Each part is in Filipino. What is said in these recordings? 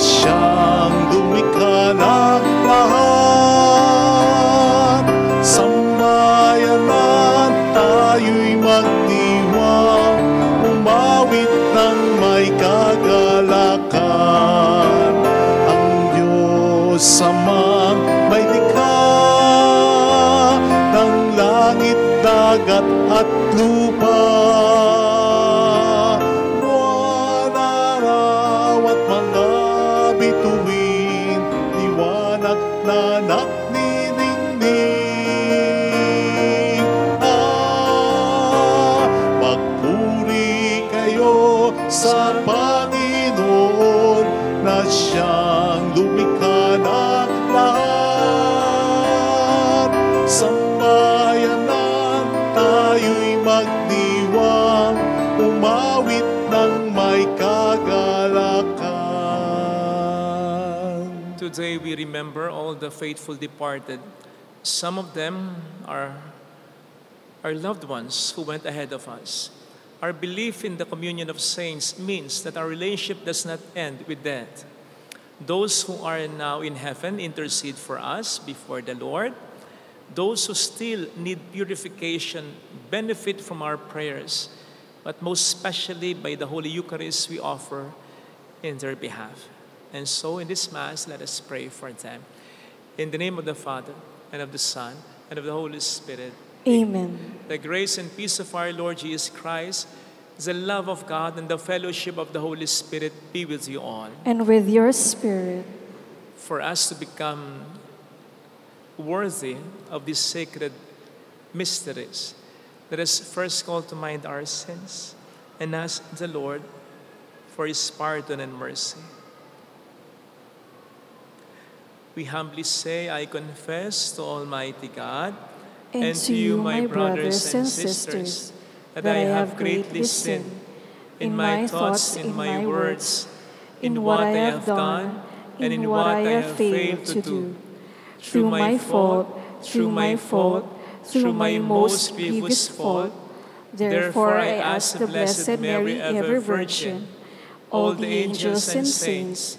siyang lumikha ng lahat. Sambayanan tayo'y magdiwang, umawit ng may kagalakan. Ang Diyos Amang may likha ng langit, dagat at lupa. Buwan, araw at mga bituin, liwanag na nagniningning. Magpuri kayo sa Panginoon na siyang lumikha ng lahat. Sambayanan tayo'y magdiwang, umawit ng may kagalakan. Today we remember all the faithful departed. Some of them are our loved ones who went ahead of us. Our belief in the communion of saints means that our relationship does not end with death. Those who are now in heaven intercede for us before the Lord. Those who still need purification benefit from our prayers, but most especially by the Holy Eucharist we offer in their behalf. And so in this Mass, let us pray for them. In the name of the Father, and of the Son, and of the Holy Spirit. Amen. The grace and peace of our Lord Jesus Christ, the love of God, and the fellowship of the Holy Spirit be with you all. And with your spirit. For us to become worthy of these sacred mysteries, let us first call to mind our sins and ask the Lord for His pardon and mercy. We humbly say, I confess to Almighty God and to you, my brothers and sisters, that I have greatly sinned in my thoughts, in my words, in what I have done, and in what I have failed to do. Through my fault, through my most grievous fault. Therefore I ask the Blessed Mary, ever Virgin, all the angels and saints,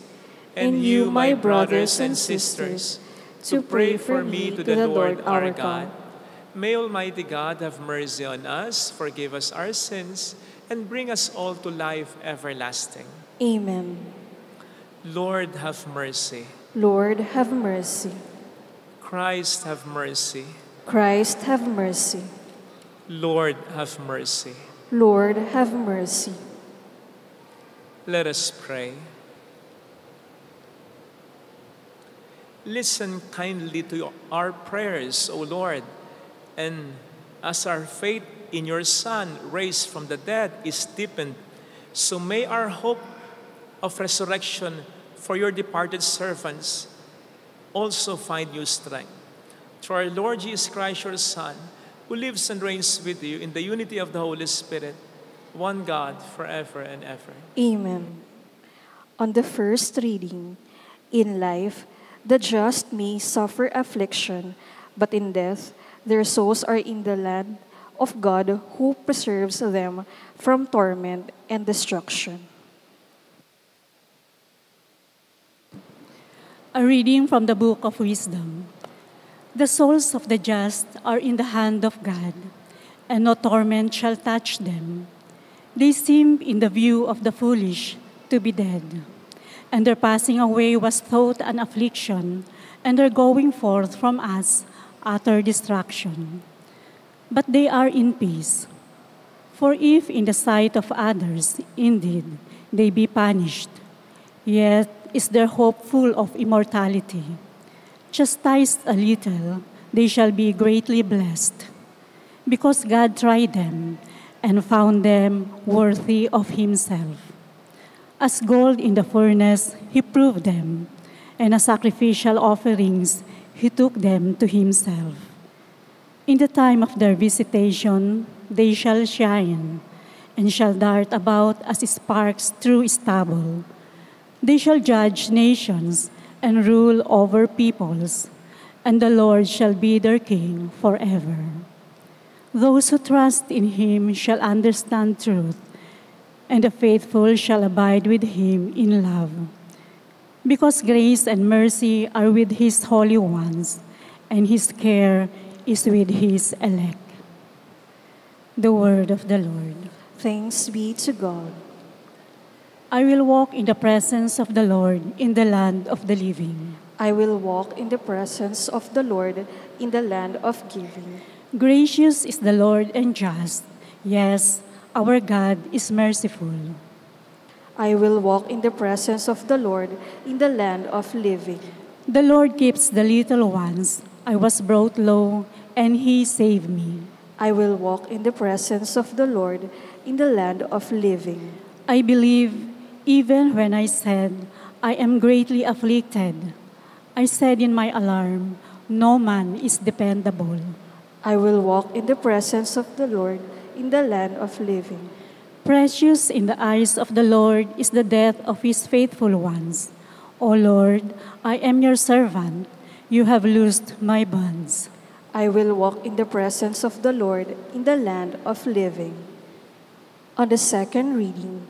and you, my brothers and sisters, to pray for me to the Lord our God. May Almighty God have mercy on us, forgive us our sins, and bring us all to life everlasting. Amen. Lord, have mercy. Lord, have mercy. Christ, have mercy. Christ, have mercy. Lord, have mercy. Lord, have mercy. Let us pray. Listen kindly to our prayers, O Lord, and as our faith in your Son raised from the dead is deepened, so may our hope of resurrection for your departed servants also find new strength. Through our Lord Jesus Christ, your Son, who lives and reigns with you in the unity of the Holy Spirit, one God, forever and ever. Amen. On the first reading, in life, the just may suffer affliction, but in death, their souls are in the land of God, who preserves them from torment and destruction. A reading from the Book of Wisdom. The souls of the just are in the hand of God, and no torment shall touch them. They seem in the view of the foolish to be dead, and their passing away was thought an affliction, and their going forth from us utter destruction. But they are in peace. For if in the sight of others, indeed, they be punished, yet is their hope full of immortality. Chastised a little, they shall be greatly blessed, because God tried them and found them worthy of Himself. As gold in the furnace, He proved them, and as sacrificial offerings, He took them to Himself. In the time of their visitation, they shall shine, and shall dart about as sparks through stubble. They shall judge nations and rule over peoples, and the Lord shall be their king forever. Those who trust in Him shall understand truth, and the faithful shall abide with Him in love. because grace and mercy are with his holy ones, and his care is with his elect. The word of the Lord. Thanks be to God. I will walk in the presence of the Lord in the land of the living. I will walk in the presence of the Lord in the land of giving. Gracious is the Lord and just. Yes, our God is merciful. I will walk in the presence of the Lord in the land of living. The Lord keeps the little ones. I was brought low, and he saved me. I will walk in the presence of the Lord in the land of living. I believe, even when I said, I am greatly afflicted. I said in my alarm, no man is dependable. I will walk in the presence of the Lord in the land of living. Precious in the eyes of the Lord is the death of his faithful ones. O Lord, I am your servant. You have loosed my bonds. I will walk in the presence of the Lord in the land of living. On the second reading,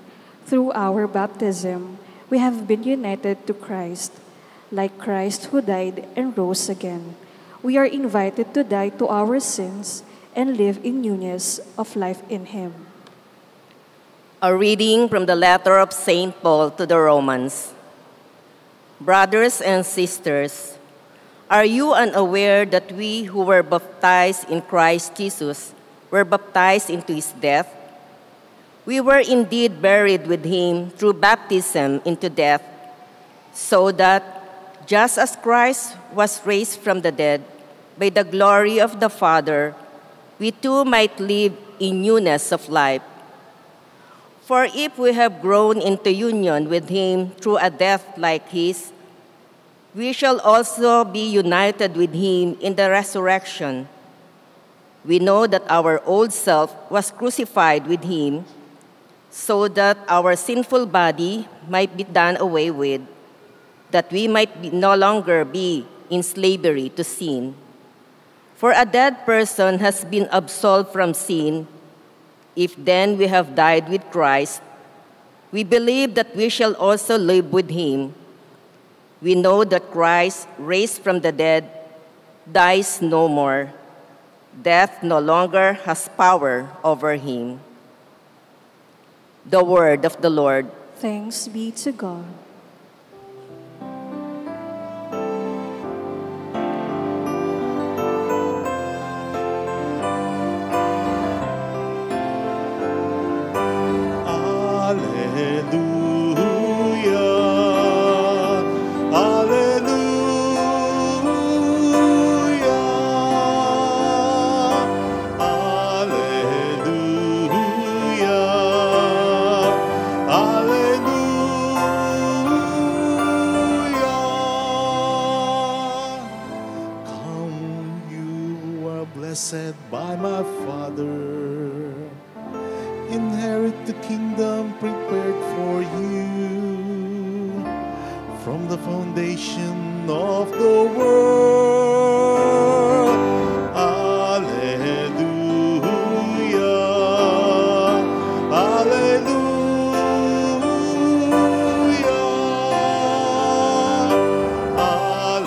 through our baptism, we have been united to Christ. Like Christ who died and rose again, we are invited to die to our sins and live in newness of life in him. A reading from the letter of St. Paul to the Romans. Brothers and sisters, are you unaware that we who were baptized in Christ Jesus were baptized into his death? We were indeed buried with him through baptism into death, so that just as Christ was raised from the dead by the glory of the Father, we too might live in newness of life. For if we have grown into union with him through a death like his, we shall also be united with him in the resurrection. We know that our old self was crucified with him, so that our sinful body might be done away with, that we might no longer be in slavery to sin. For a dead person has been absolved from sin. If then we have died with Christ, we believe that we shall also live with him. We know that Christ, raised from the dead, dies no more. Death no longer has power over him. The word of the Lord. Thanks be to God. Blessed by my Father, inherit the kingdom prepared for you from the foundation of the world. Alleluia, alleluia, alleluia.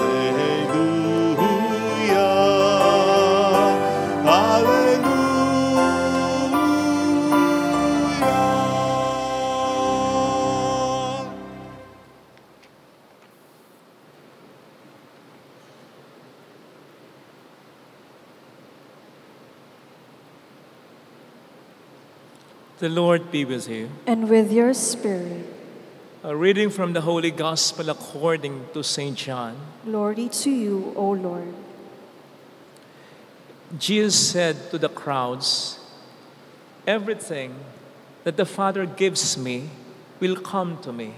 The Lord be with you. And with your spirit. A reading from the Holy Gospel according to St. John. Glory to you, O Lord. Jesus said to the crowds, "Everything that the Father gives me will come to me,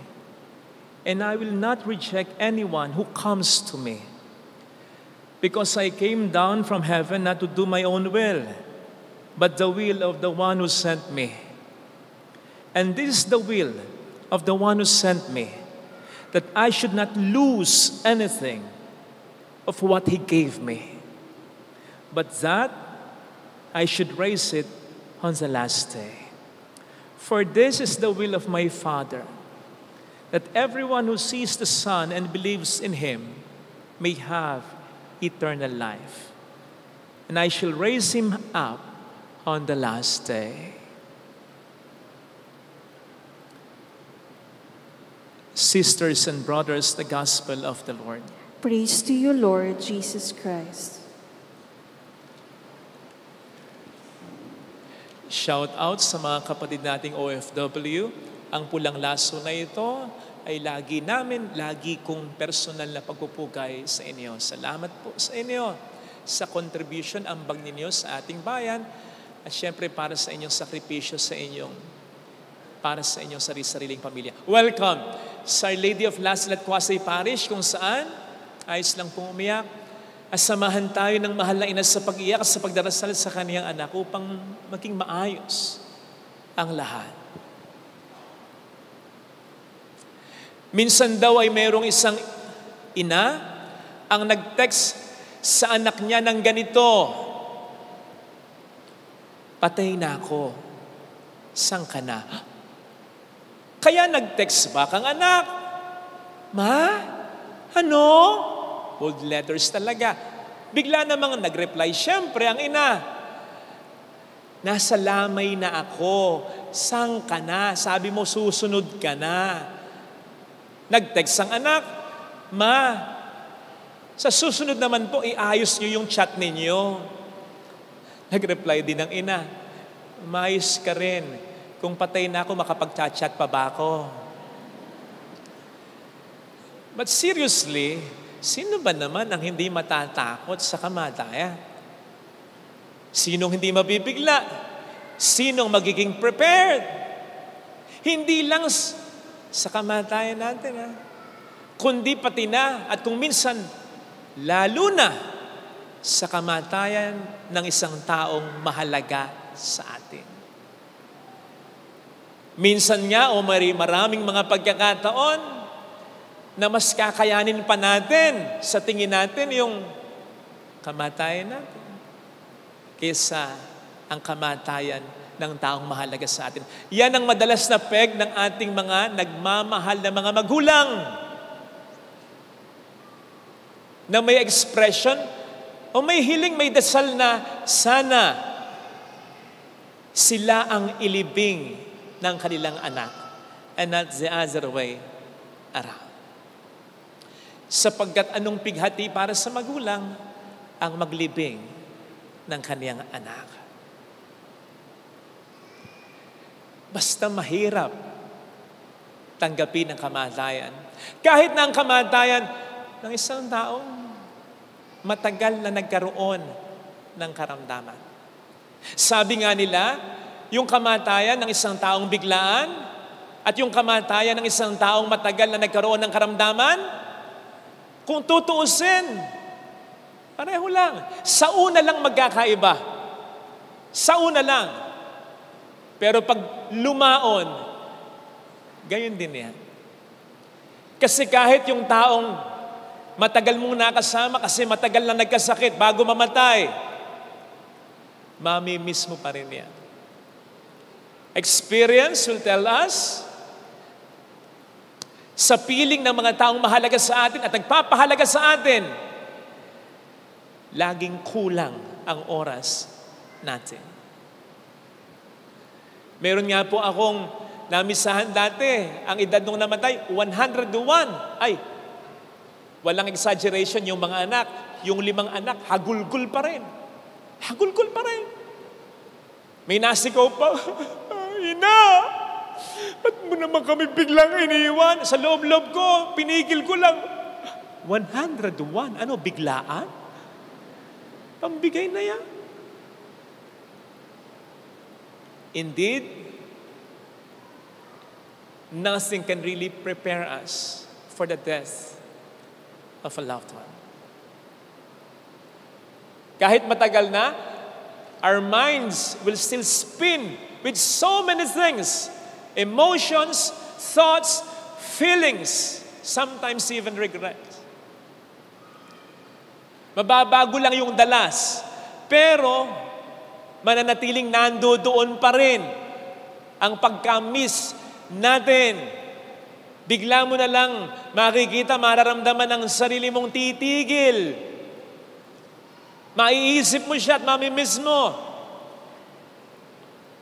and I will not reject anyone who comes to me, because I came down from heaven not to do my own will, but the will of the one who sent me. And this is the will of the one who sent me, that I should not lose anything of what he gave me, but that I should raise it on the last day. For this is the will of my Father, that everyone who sees the Son and believes in him may have eternal life. And I shall raise him up on the last day. Sisters and brothers, the gospel of the Lord. Praise to you, Lord Jesus Christ. Shout out sa mga kapatid nating OFW. Ang pulang laso na ito ay lagi kong personal na pagpupugay sa inyo. Salamat po sa inyo sa contribution, ambag ninyo sa ating bayan at syempre para sa inyong sakripisyo para sa inyong sariling pamilya. Welcome sa Our Lady of Las at Quasay Parish kung saan ayos lang pong umiyak. Samahan tayo ng mahal na ina sa pag-iyak sa pagdarasal sa kaniyang anak upang maging maayos ang lahat. Minsan daw ay mayroong isang ina ang nag-text sa anak niya ng ganito, "Patay na ako, saan ka na?" Kaya nag-text ba kang anak? "Ma? Ano?" Bold letters talaga. Bigla namang nag-reply, syempre, ang ina. "Nasa lamay na ako. Saan ka na? Sabi mo, susunod ka na." Nag-text ang anak, "Ma, sa susunod naman po, iayos niyo yung chat ninyo." Nag-reply din ang ina, "Maayos ka rin. Kung patay na ako, makapag-chat pa ba ako?" But seriously, sino ba naman ang hindi matatakot sa kamatayan? Sinong hindi mabibigla? Sinong magiging prepared? Hindi lang sa kamatayan natin, kundi pati na at kung minsan, lalo na sa kamatayan ng isang taong mahalaga sa atin. Minsan nga o maraming mga pagkakataon na mas kakayanin pa natin sa tingin natin yung kamatayan natin kaysa ang kamatayan ng taong mahalaga sa atin. Yan ang madalas na peg ng ating mga nagmamahal na mga magulang na may expression o may hiling, may dasal na sana sila ang ilibing ng kanilang anak and not the other way around. Sapagkat anong pighati para sa magulang ang maglibing ng kaniyang anak. Basta mahirap tanggapin ang kamatayan. Kahit na ang kamatayan ng isang taong matagal na nagkaroon ng karamdaman. Sabi nga nila, yung kamatayan ng isang taong biglaan at yung kamatayan ng isang taong matagal na nagkaroon ng karamdaman, kung tutuusin, pareho lang. Sa una lang magkakaiba. Sa una lang. Pero pag lumaon, gayon din yan. Kasi kahit yung taong matagal mong nakasama kasi matagal na nagkasakit bago mamatay, mami-miss mo pa rin yan. Experience will tell us sa piling ng mga taong mahalaga sa atin at nagpapahalaga sa atin, laging kulang ang oras natin. Meron nga po akong namisahan dati, ang edad nung namatay, 101. Ay, walang exaggeration yung mga anak. Yung 5 anak, hagulgul pa rin. Hagulgul pa rin. May nasikaw pa, "Ina, ba't mo naman kami biglang iniwan?" Sa loob-loob ko, pinigil ko lang. 101, ano, biglaan? Pambigay na yan. Indeed, nothing can really prepare us for the death of a loved one. Kahit matagal na, our minds will still spin with so many things, emotions, thoughts, feelings, sometimes even regret. Mababago lang yung dalas, pero mananatiling nandoon pa rin ang pagka-miss natin Bigla mo na lang makikita, mararamdaman ng sarili mong titigil. Maiisip mo siya at mamimiss mo.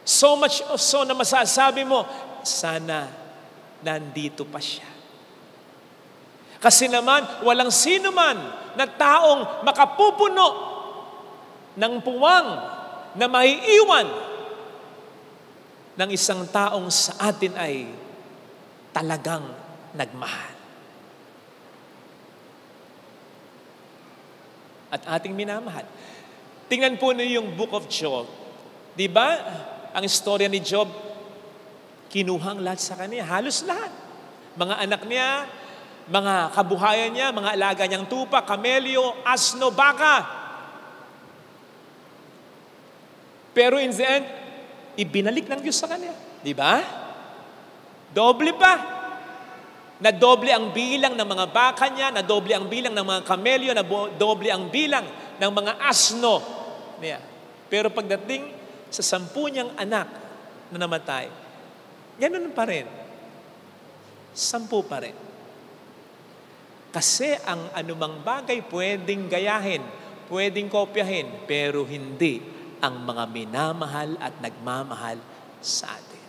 So much so na masasabi mo, sana nandito pa siya. Kasi naman, walang sino man na taong makapupuno ng puwang na maiiwan ng isang taong sa atin ay talagang nagmahal. At ating minamahal. Tingnan po niyo yung Book of Job. Di ba? Ang istorya ni Job, kinuhang lahat sa kanya. Halos lahat. Mga anak niya, mga kabuhayan niya, mga alaga niyang tupa, kamelyo, asno, baka. Pero in the end, ibinalik ng Diyos sa kanya. Di ba? Doble pa. Nadoble ang bilang ng mga baka niya, nadoble ang bilang ng mga kamelyo, nadoble ang bilang ng mga asno niya. Pero pagdating sa 10 niyang anak na namatay, ganun pa rin. 10 pa rin. Kasi ang anumang bagay pwedeng gayahin, pwedeng kopyahin, pero hindi ang mga minamahal at nagmamahal sa atin.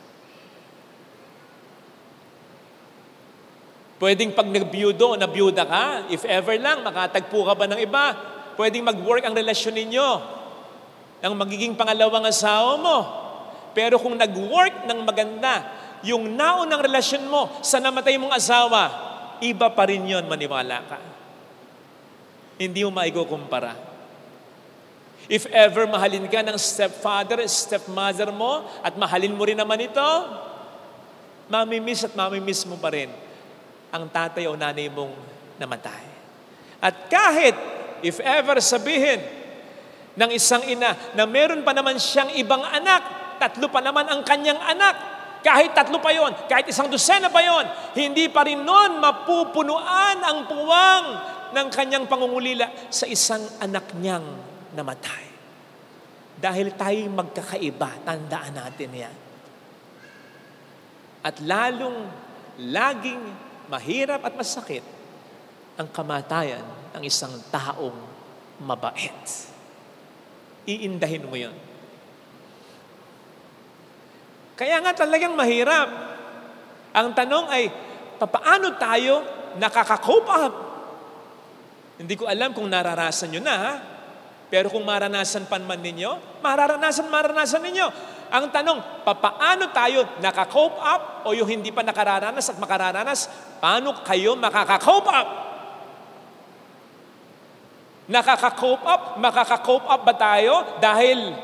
Pwedeng pag nagbiyudo o nabiyuda ka, if ever lang, makatagpo ka ba ng iba, pwedeng mag-work ang relasyon ninyo ng magiging pangalawang asawa mo. Pero kung nag-work ng maganda, yung naunang relasyon mo sa namatay mong asawa, iba pa rin yun, maniwala ka. Hindi mo maikukumpara. If ever mahalin ka ng stepfather, stepmother mo, at mahalin mo rin naman ito, mamimiss at mamimiss mo pa rin ang tatay o nanay mong namatay. At kahit, if ever sabihin ng isang ina na meron pa naman siyang ibang anak, 3 pa naman ang kanyang anak, kahit 3 pa yon, kahit 100 pa yon, hindi pa rin nun mapupunuan ang puwang ng kanyang pangungulila sa isang anak niyang namatay. Dahil tayo magkakaiba, tandaan natin yan. At lalong, laging mahirap at masakit ang kamatayan ng isang taong mabait. Iindahin mo yun. Kaya nga talagang mahirap. Ang tanong ay, paano tayo nakaka-cope up? Hindi ko alam kung nararasan nyo na, ha? Pero kung maranasan pa man ninyo, maranasan ninyo. Ang tanong, paano tayo nakaka-cope up o yung hindi pa nakararanas at makararanas, paano kayo makaka-cope up? Nakaka-cope up? Makaka-cope up ba tayo? Dahil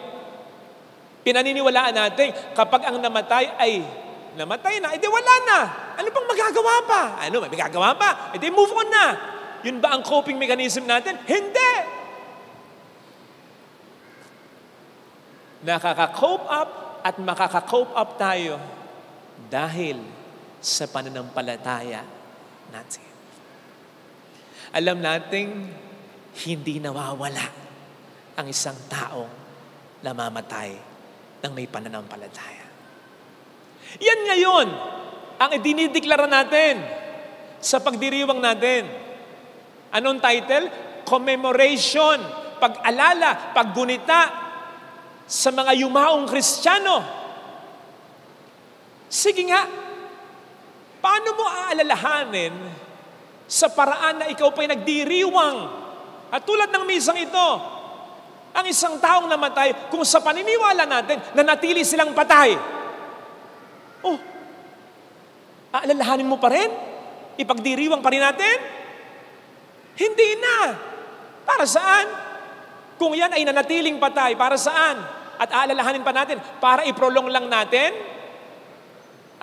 pinaniniwalaan natin, kapag ang namatay ay namatay na, edi wala na. Ano pang magagawa pa? Ano, may magagawa pa? Edi move on na. Yun ba ang coping mechanism natin? Hindi. Nakaka-cope up at makaka-cope up tayo dahil sa pananampalataya natin. Alam nating hindi nawawala ang isang taong namamatay ng may pananampalataya. Yan ngayon ang idinideklara natin sa pagdiriwang natin. Anong title? Commemoration, pag-alala, paggunita sa mga yumaong Kristiyano. Sige nga, paano mo aalalahanin sa paraan na ikaw pa'y nagdiriwang? At tulad ng misang ito, ang isang taong namatay, kung sa paniniwala natin, nanatili silang patay. Oh, aalalahanin mo pa rin? Ipagdiriwang pa rin natin? Hindi na. Para saan? Kung yan ay nanatiling patay, para saan? At aalalahanin pa natin, para iprolong lang natin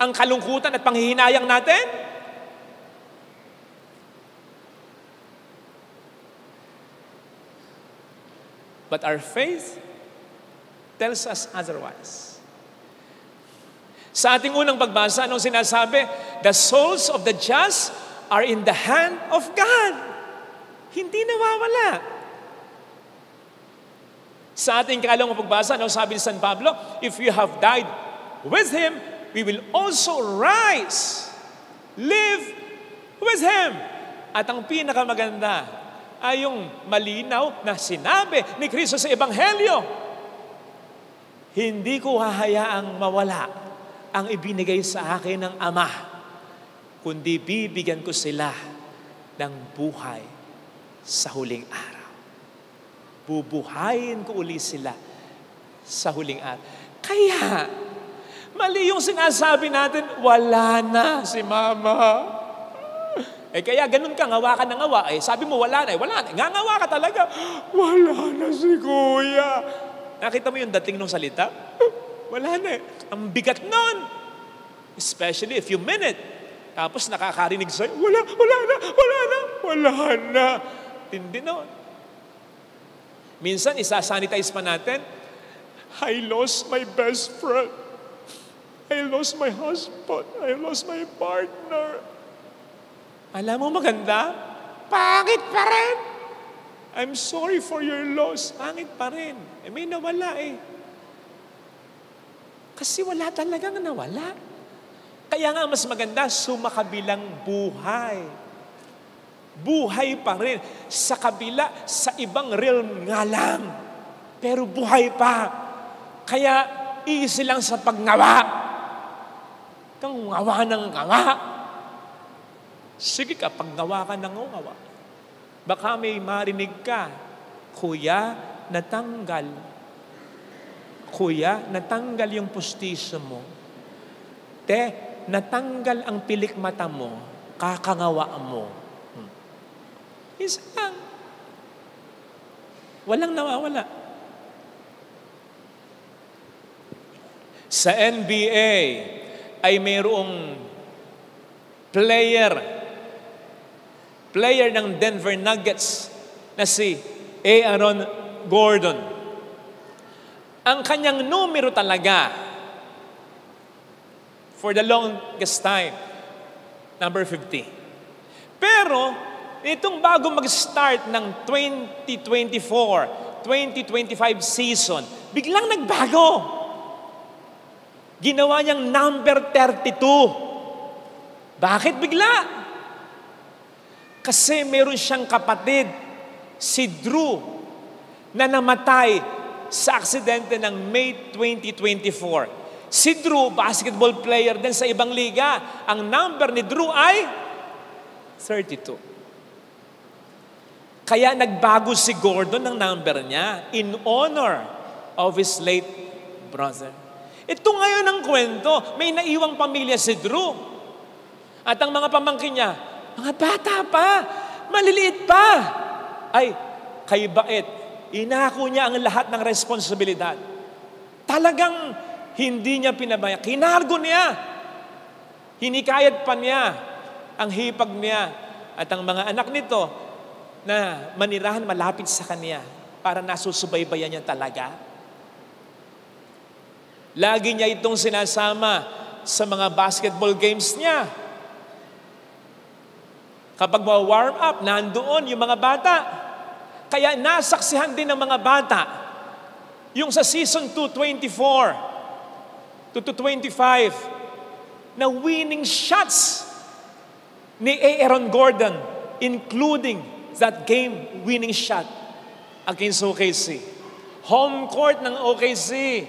ang kalungkutan at panghihinayang natin? But our faith tells us otherwise. Sa ating unang pagbasa, anong sinasabi? The souls of the just are in the hand of God. Hindi nawawala. Sa ating ikalawang pagbasa, anong sabi ni San Pablo? If you have died with Him, we will also rise. Live with Him. At ang pinakamaganda ay yung malinaw na sinabi ni Kristo sa Ebanghelyo, hindi ko hahayaang mawala ang ibinigay sa akin ng Ama, kundi bibigyan ko sila ng buhay sa huling araw. Bubuhayin ko uli sila sa huling araw. Kaya, mali yung sinasabi natin, wala na si Mama. Kaya ganun ka, ngawa ka ng ngawa. Sabi mo, wala na. Wala na. Ngangawa ka talaga. Wala na si Kuya. Nakita mo yung dating ng salita? Wala na. Ang bigat nun. Especially if you mean it. Tapos nakakarinig sa'yo, wala na. Tindi nun. Minsan, isasanitize pa natin, I lost my best friend. I lost my husband. I lost my partner. Alam mo maganda? Pangit pa rin. I'm sorry for your loss. Pangit pa rin. May nawala Kasi wala talagang nawala. Kaya nga mas maganda, sumakabilang buhay. Buhay pa rin. Sa kabila, sa ibang realm nga lang. Pero buhay pa. Kaya easy lang sa paggawa. Kang ngawa ng ngawa. Sige ka, paggawa ka ng ngawa. Baka may marinig ka, Kuya, natanggal. Kuya, natanggal yung pustiso mo. Natanggal ang pilik mata mo, kakangawa mo. Isa lang. Walang nawawala. Sa NBA ay mayroong player ng Denver Nuggets na si Aaron Gordon. Ang kanyang numero talaga for the longest time, number 50. Pero, itong bago mag-start ng 2024-2025 season, biglang nagbago. Ginawa niyang number 32. Bakit bigla? Kasi meron siyang kapatid, si Drew, na namatay sa aksidente ng May 2024. Si Drew, basketball player din sa ibang liga. Ang number ni Drew ay 32. Kaya nagbago si Gordon ng number niya in honor of his late brother. Ito ngayon ang kwento. May naiwang pamilya si Drew. At ang mga pamangkin niya, mga bata pa, maliliit pa. Ay, kay Bait, inako niya ang lahat ng responsibilidad. Talagang hindi niya pinabaya. Kinargo niya. Hinikayat pa niya ang hipag niya at ang mga anak nito na manirahan malapit sa kanya para nasusubaybayan niya talaga. Lagi niya itong sinasama sa mga basketball games niya. Kapag warm up, nandoon yung mga bata. Kaya nasaksihan din ng mga bata yung sa season 2-24 to 25 na winning shots ni Aaron Gordon, including that game-winning shot against OKC. Home court ng OKC.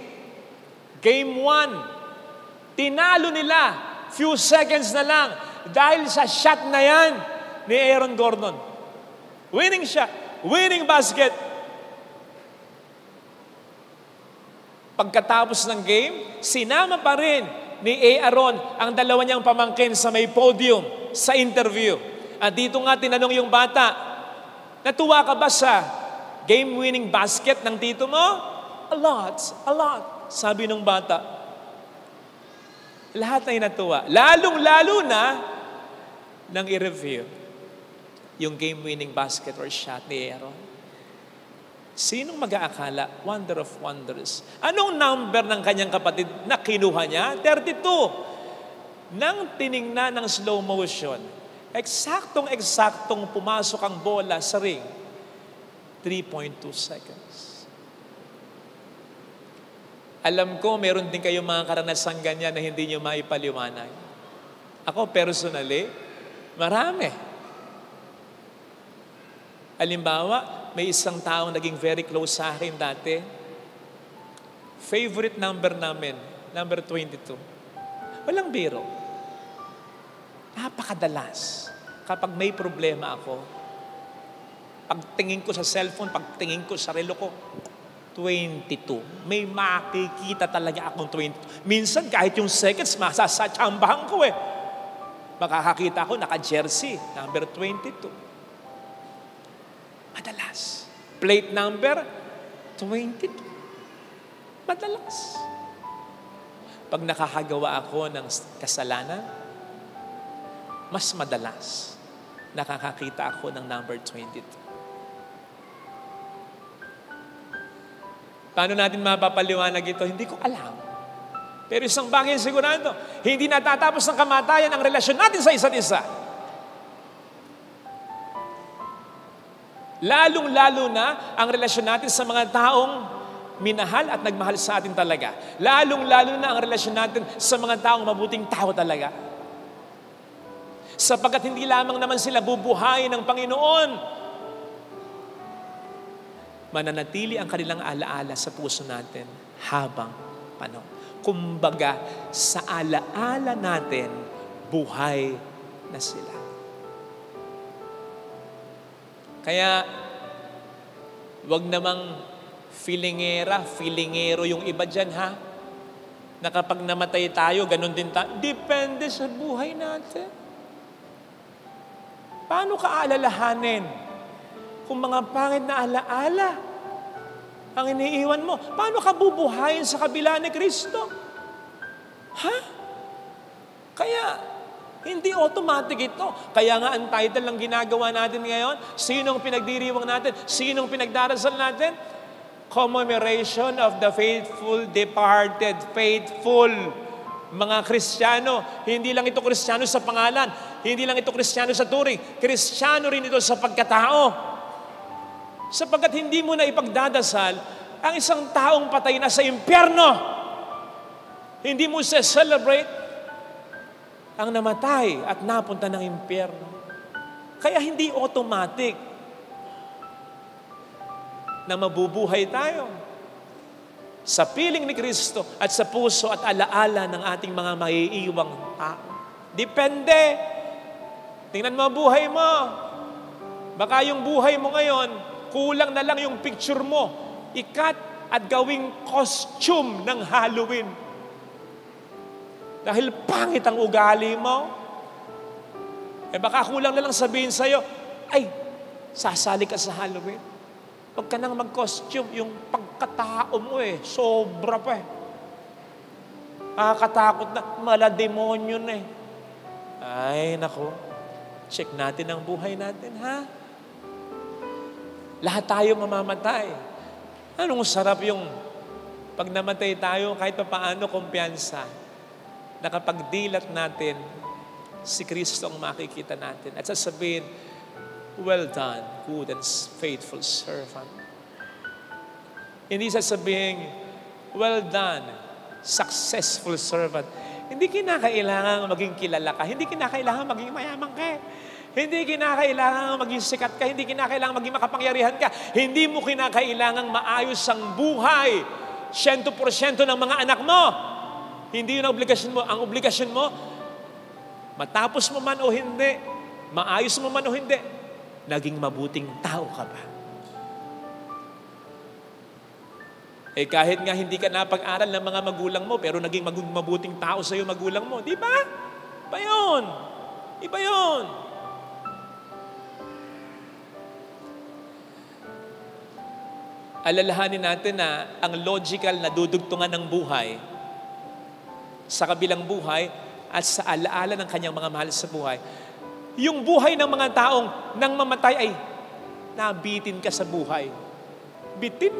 Game 1. Tinalo nila. Few seconds na lang dahil sa shot na yan ni Aaron Gordon. Winning shot. Winning basket. Pagkatapos ng game, sinama pa rin ni Aaron ang dalawa niyang pamangkin sa may podium sa interview. At dito nga tinanong yung bata, natuwa ka ba sa game-winning basket ng tito mo? A lot. Sabi ng bata. Lahat ay natuwa. Lalong-lalo na nang i-review yung game-winning basket or shot ni Aaron. Sinong mag-aakala? Wonder of wonders. Anong number ng kanyang kapatid na kinuha niya? 32. Nang tiningnan ng slow motion, eksaktong pumasok ang bola sa ring. 3.2 seconds. Alam ko, meron din kayong mga karanasang ganyan na hindi nyo maipaliwanag. Ako personally, marami. Halimbawa, may isang taong naging very close sa akin dati. Favorite number namin, number 22. Walang biro. Napakadalas. Kapag may problema ako, pagtingin ko sa cellphone, pagtingin ko sa relo ko, 22. May makikita talaga akong 22. Minsan kahit yung seconds, masasatsambahan ko eh. Makakakita ko, naka-jersey, number 22. Madalas. Plate number, 22. Madalas. Pag nakakagawa ako ng kasalanan, mas madalas nakakakita ako ng number 22. Paano natin mapapaliwanag ito? Hindi ko alam. Pero isang bagay sigurado, hindi natatapos ng kamatayan ang relasyon natin sa isa't isa. Lalong-lalo na ang relasyon natin sa mga taong minahal at nagmahal sa atin talaga. Lalong-lalo na ang relasyon natin sa mga taong mabuting tao talaga. Sapagkat hindi lamang naman sila bubuhayin ng Panginoon, mananatili ang kanilang alaala sa puso natin habang panahon. Kumbaga, sa alaala natin, buhay na sila. Kaya, wag namang feelingero yung iba dyan, ha? Na kapag namatay tayo, ganun din tayo. Depende sa buhay natin. Paano ka aalalahanin kung mga pangit na alaala ang iniiwan mo? Paano ka bubuhayin sa kabila ni Kristo? Ha? Kaya, hindi automatic ito. Kaya nga ang title ng ginagawa natin ngayon, sinong pinagdiriwang natin? Sinong pinagdarasal natin? Commemoration of the faithful departed. Faithful. Mga Kristiyano, hindi lang ito Kristiyano sa pangalan, hindi lang ito Kristiyano sa turing, Kristiyano rin ito sa pagkatao. Sapagkat hindi mo na ipagdadasal ang isang taong patay na sa impyerno. Hindi mo celebrate ang namatay at napunta ng impyerno. Kaya hindi automatic na mabubuhay tayo sa piling ni Kristo at sa puso at alaala ng ating mga maiiwang tao. Depende. Tingnan mo ang buhay mo. Baka yung buhay mo ngayon, kulang na lang yung picture mo. Ikat at gawing costume ng Halloween. Dahil pangit ang ugali mo. Baka kulang na lang sabihin sa'yo, ay, sasali ka sa Halloween. Huwag ka nang mag-costume, yung pagkatao mo sobra pa Nakakatakot na, malademonyo na Ay, nako, check natin ang buhay natin, ha? Lahat tayo mamamatay. Anong sarap yung pag namatay tayo, kahit pa paano kumpiyansa, nakapagdilat natin, si Kristo ang makikita natin. At sasabihin, well done, good and faithful servant. Hindi sasabihin, well done, successful servant. Hindi kinakailangan maging kilala ka. Hindi kinakailangan maging mayaman ka. Hindi kinakailangan maging sikat ka. Hindi kinakailangan maging makapangyarihan ka. Hindi mo kinakailangan maayos ang buhay 100% ng mga anak mo. Hindi yun ang obligasyon mo. Ang obligasyon mo, matapos mo man o hindi, maayos mo man o hindi, naging mabuting tao ka ba? Kahit nga hindi ka napag-aral ng mga magulang mo, pero naging mabuting tao sa iyo magulang mo. Di ba? Iba yun. Iba yun. Alalahanin natin na ang logical na dudugtungan ng buhay sa kabilang buhay at sa alaala ng kanyang mga mahal sa buhay. Yung buhay ng mga taong nang mamatay ay nabitin ka sa buhay. Bitin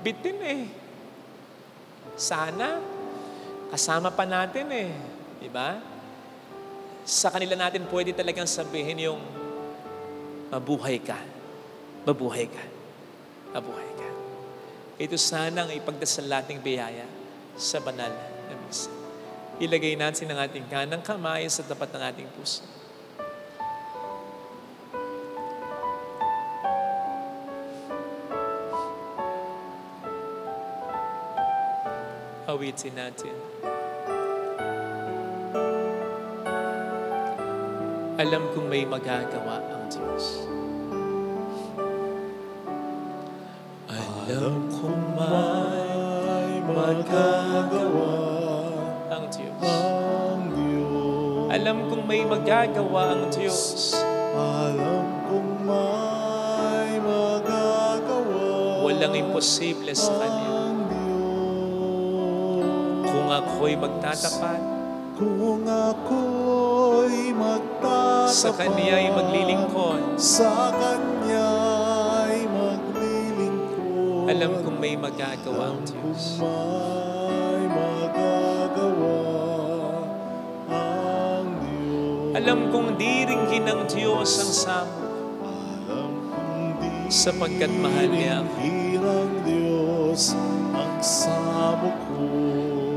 Bitin Sana kasama pa natin Diba? Sa kanila natin pwede talagang sabihin yung mabuhay ka. Mabuhay ka. Mabuhay ka. Ito sanang ipagdasal nating biyaya sa banal na misa. Ilagay natin ang ating kanang kamay sa tapat ng ating puso. Awitin natin. Alam kong may magagawa ang Diyos. Alam kong may magagawa ang Diyos. Alam kong may magagawa ang Diyos. Alam kong may magagawa. Walang imposible sa Kanya. Kung ako'y magtatapat, kung ako'y magtatapat, sa Kanya'y maglilingkod, sa Kanya'y maglilingkod. alam kong may magagawa ang Diyos. May magagawa ang Diyos. Alam kong diringgin ng Diyos ang samo, Alam kong di sapagkat mahal niya ako. ang Diyos ang samo ko.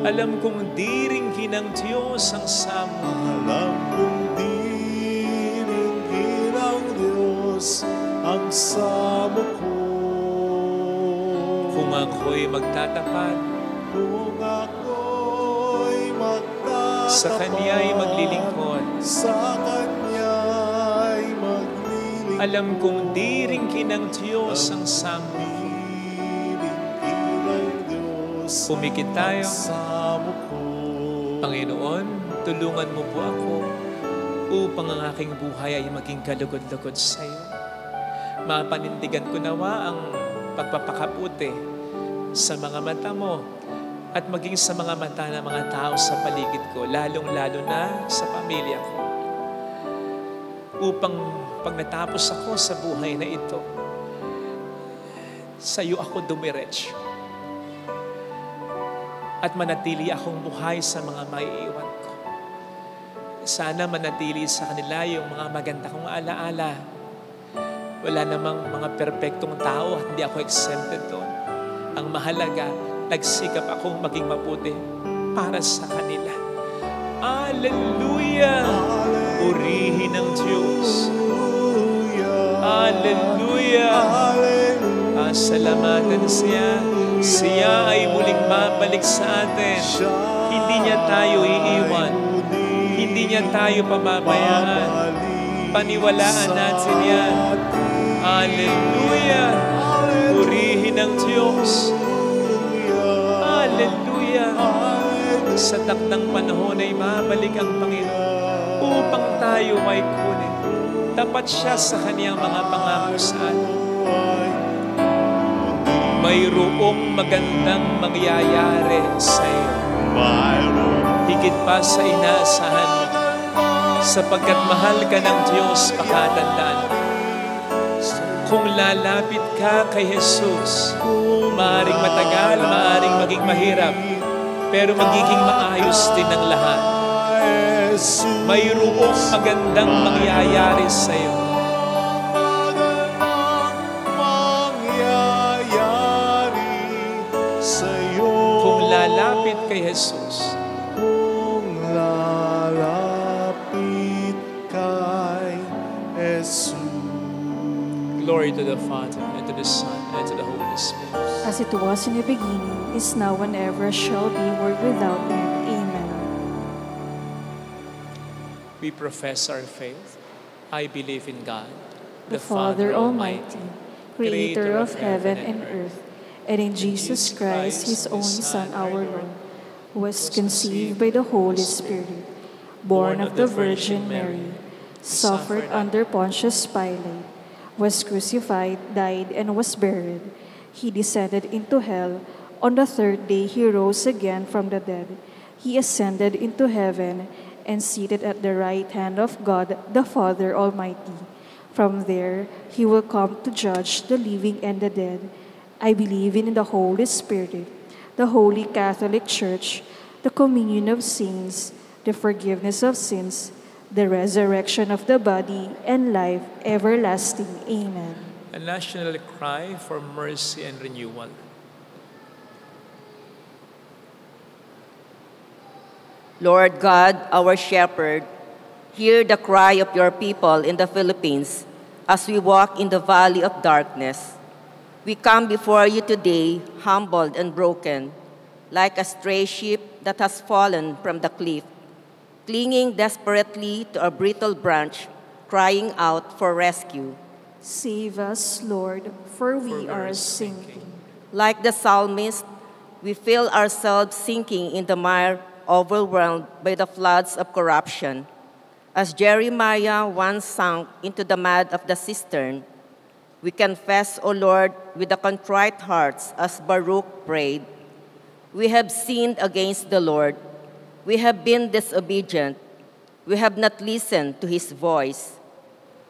Alam kong diringgin ng Diyos ang samo, Alam kong diringgin ang Diyos ang samo ko. kung ako'y magtatapat, Kung ako'y magtatapat, sa Kanya'y maglilingkod, sa Kanya'y maglilingkod. alam kong diringgin ng Diyos ang samo. Diringgin ang Diyos Pumikit tayo. ang samo ko. Panginoon, tulungan mo po ako upang ang aking buhay ay maging kalugod-lugod sa iyo. Mapanindigan ko nawa ang pagpapakaputi sa mga mata mo at maging sa mga mata ng mga tao sa paligid ko, lalong-lalo na sa pamilya ko. Upang pag natapos ako sa buhay na ito, sa iyo ako dumiretso. At manatili akong buhay sa mga maiiwan ko. Sana manatili sa kanila yung mga maganda kong alaala. Wala namang mga perpektong tao at hindi ako exempted doon. Ang mahalaga, nagsikap akong maging mabuti para sa kanila. Hallelujah! Purihin ang Diyos. Hallelujah! Pasalamatan siya. Siya ay muling babalik sa atin. Hindi niya tayo iiwan. Hindi niya tayo pababayaan. Paniwalaan natin yan. Hallelujah! Purihin ang Diyos. Hallelujah! Sa takdang panahon ay babalik ang Panginoon upang tayo ay kunin. Tapat siya sa kaniyang mga pangako sa atin. Mayroong magandang mangyayari sa iyo. Higit pa sa inaasahan mo. Sapagkat mahal ka ng Diyos, pakatandaan. Kung lalapit ka kay Jesus, maaaring matagal, maaaring maging mahirap, pero magiging maayos din ang lahat. Mayroong magandang mangyayari sa iyo. Lalapit kay Jesus. Kung lalapit kay Jesus. Glory to the Father, and to the Son, and to the Holy Spirit. As it was in the beginning, is now, and ever shall be, world without end. Amen. We profess our faith. I believe in God, The Father Almighty, Creator of heaven and earth, and in Jesus Christ, His only Son, our Lord, who was conceived by the Holy Spirit, born of the Virgin Mary, suffered under Pontius Pilate, was crucified, died, and was buried. He descended into hell. On the third day, He rose again from the dead. He ascended into heaven and seated at the right hand of God, the Father Almighty. From there, He will come to judge the living and the dead. I believe in the Holy Spirit, the Holy Catholic Church, the communion of saints, the forgiveness of sins, the resurrection of the body, and life everlasting. Amen. A national cry for mercy and renewal. Lord God, our shepherd, hear the cry of your people in the Philippines as we walk in the valley of darkness. We come before you today, humbled and broken, like a stray sheep that has fallen from the cliff, clinging desperately to a brittle branch, crying out for rescue. Save us, Lord, for we are sinking. Like the psalmist, we feel ourselves sinking in the mire, overwhelmed by the floods of corruption. As Jeremiah once sank into the mud of the cistern, we confess, O Lord, with the contrite hearts, as Baruch prayed, we have sinned against the Lord. We have been disobedient. We have not listened to his voice.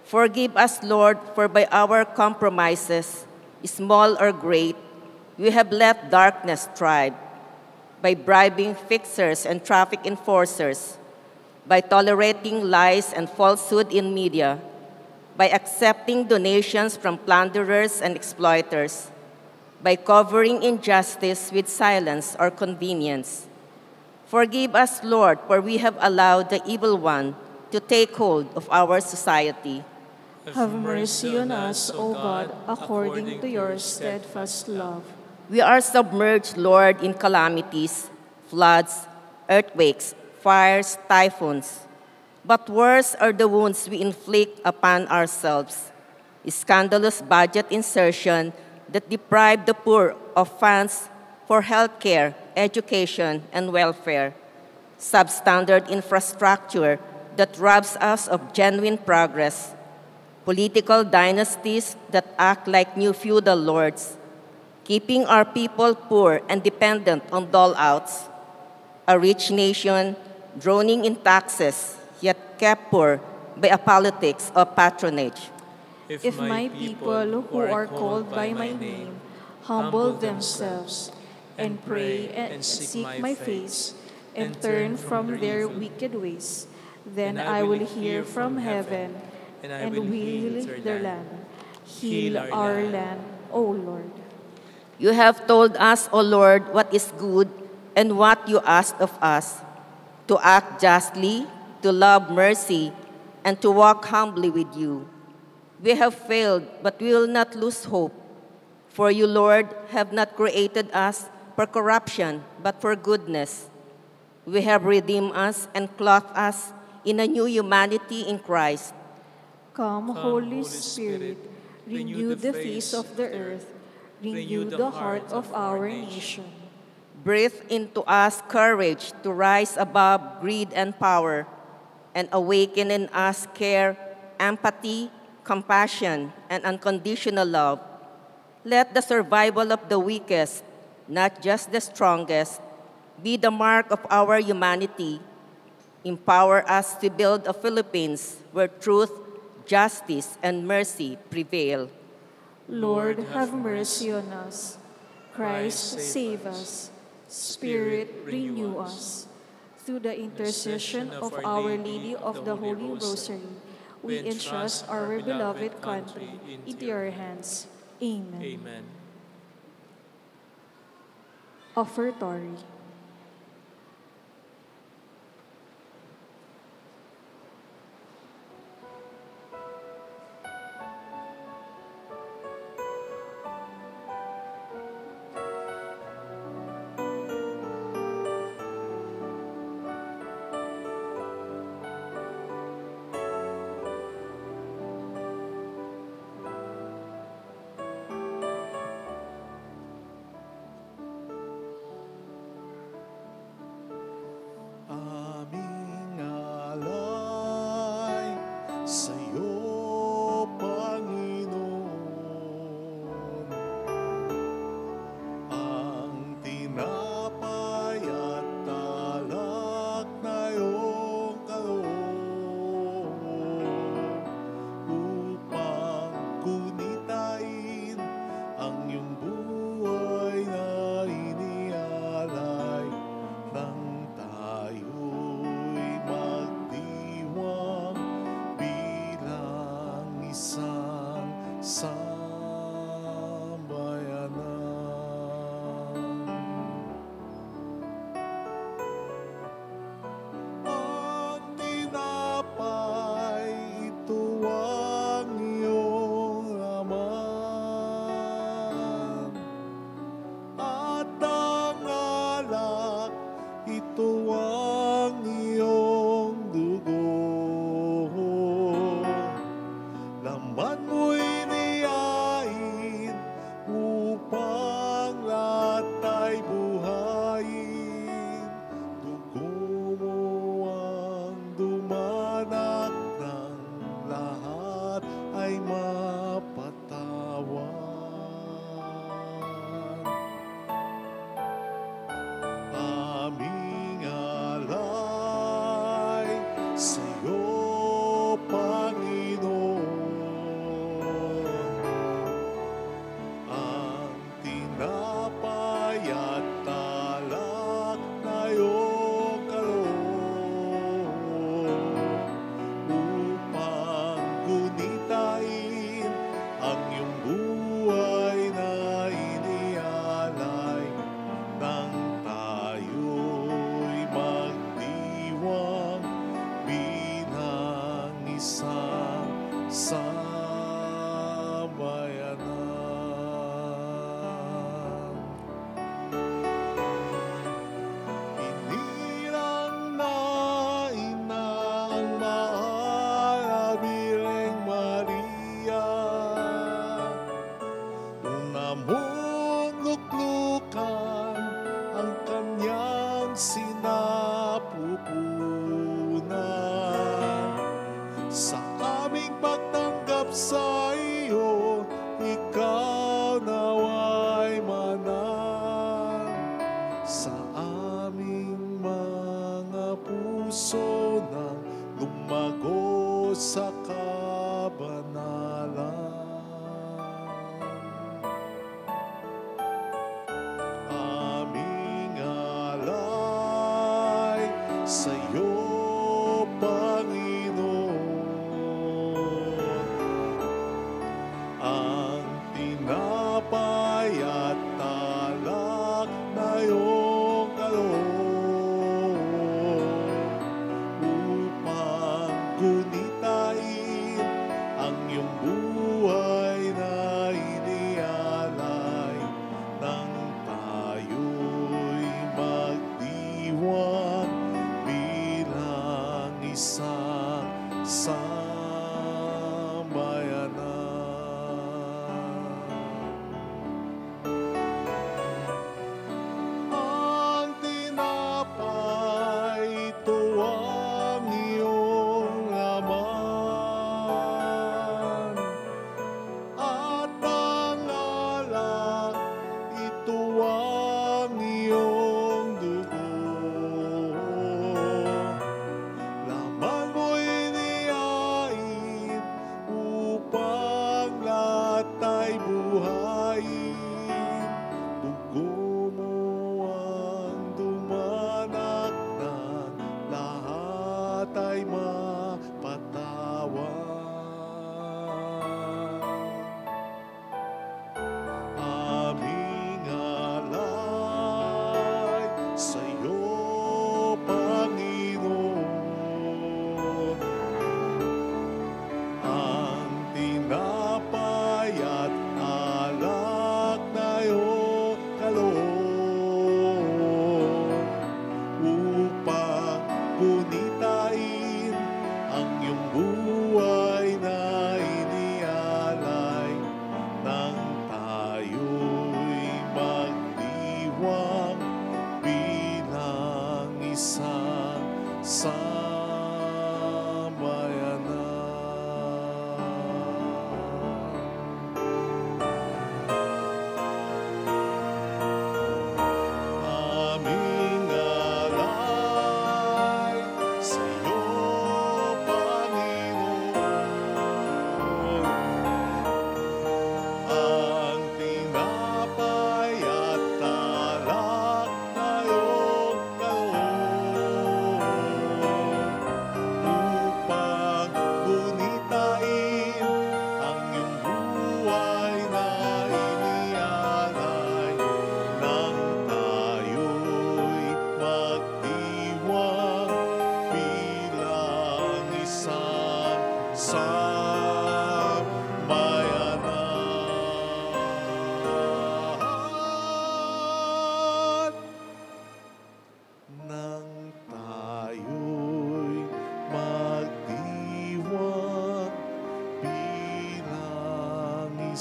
Forgive us, Lord, for by our compromises, small or great, we have let darkness thrive. By bribing fixers and traffic enforcers, by tolerating lies and falsehood in media, by accepting donations from plunderers and exploiters, by covering injustice with silence or convenience. Forgive us, Lord, for we have allowed the evil one to take hold of our society. Have mercy on us, O God, according to your steadfast love. We are submerged, Lord, in calamities, floods, earthquakes, fires, typhoons. But worse are the wounds we inflict upon ourselves. Scandalous budget insertion that deprive the poor of funds for health care, education, and welfare. Substandard infrastructure that robs us of genuine progress. Political dynasties that act like new feudal lords, keeping our people poor and dependent on dole-outs. A rich nation droning in taxes, yet kept poor by a politics of patronage. If my people who are called by my name humble themselves and pray and seek my face and turn from their wicked ways, then I will hear from heaven and will heal their land. Heal our land, O Lord. You have told us, O Lord, what is good and what you asked of us, to act justly, to love mercy, and to walk humbly with you. We have failed, but we will not lose hope. For you, Lord, have not created us for corruption, but for goodness. We have redeemed us and clothed us in a new humanity in Christ. Come, Holy Spirit, renew the face of the earth, renew the heart of our nation. Breathe into us courage to rise above greed and power, and awaken in us care, empathy, compassion, and unconditional love. Let the survival of the weakest, not just the strongest, be the mark of our humanity. Empower us to build a Philippines where truth, justice, and mercy prevail. Lord, have mercy on us. Christ, save us. Spirit, renew us. Through the intercession of Our Lady of the Holy Rosary, we entrust our beloved country into your hands. Amen. Amen. Offertory. Aming alay sa'yo, Panginoon. Ang tinapay at alak na iyong kaloob upang kunitain ang iyong buhay na inialay nang tayo'y magdiwang bilang isang sambayanan.